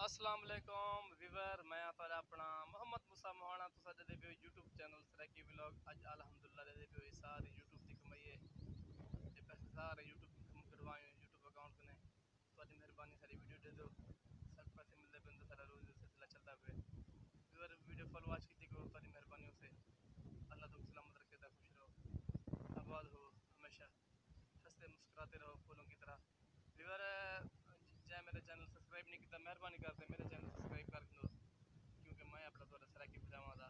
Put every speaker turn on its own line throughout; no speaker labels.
अस्सलाम वालेकुम वीवर मैं आता अपना मोहम्मद मूसा मोहाना तो साडे दे पे यूट्यूब चैनल सरकी व्लॉग अज अल्हम्दुलिल्लाह दे पे सारे यूट्यूब दी कमाई है ते पैसे सारे यूट्यूब कम करवाए यूट्यूब अकाउंट कने ਤੁਹਾਡੀ ਮਿਹਰਬਾਨੀ सारी वीडियो दे दो सब पैसे मिलते पे तो सारा रोज सिलसिला चलता पे वीवर वीडियो फॉलो आज की को ਤੁਹਾਡੀ ਮਿਹਰਬਾਨੀ से अल्लाह तुम सलामत रखे ता खुश रहो आबाद हो हमेशा हंसते मुस्कुराते रहो फूलों की तरह वीवर जै मेरे चैनल सब्सक्राइब नहीं किया मेहरबानी करते मेरे चैनल सब्सक्राइब कर दो क्योंकि मैं अपना थोड़ा सराकी पजावा दा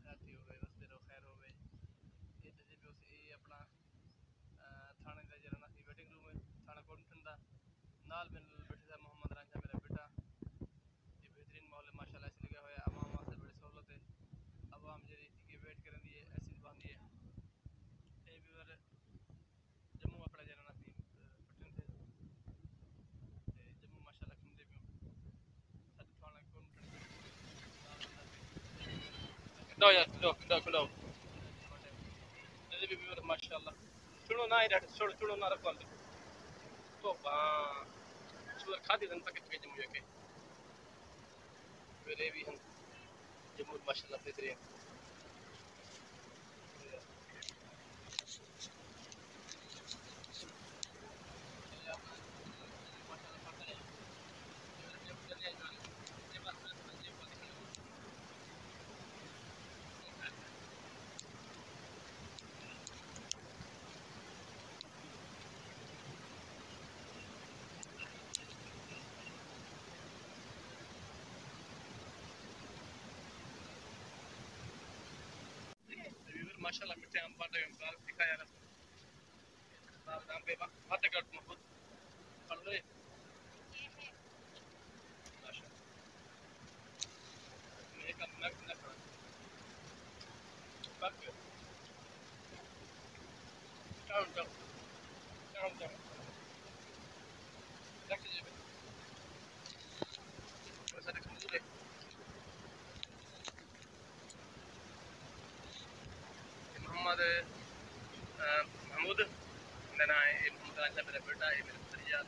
हैती हो गए वसते रहो खैर हो गए ये तो जी उस ये अपना थाने का जरा ना वेटिंग रूम है थाना कोटन दा नाल में बैठे था मोहम्मद रांझा मेरा बेटा ये बेहतरीन माहौल है माशाल्लाह ऐसे लगा हुआ है आवाम वास्ते बड़ी सहूलत है आवाम जी ये वेट कर दी है ऐसी बांधी है ये भी जम्मू अपना जरा ना पटन थे जम्मू माशाल्लाह घूमते भी थाना कोटन लो यार लो ये भी माशाल्लाह चुनो ना इधर चुनो ना रखो तो सुअर खादी दन पके के जम्मू के वेरे भी हम जम्मू माशाल्लाह बेहतरीन माशाल्लाह मिठे आम पाटे बाल दिखा यार बाल आम पे बात कर तुम खुद पढ़ ले माशाल्लाह मैं कम ना पढ़ा बात कर जाओ रख जे बस रख मुझे मोहम्मद महमूद मेरा नाम है मोहम्मद राजा मेरा बेटा है मेरा भतीजा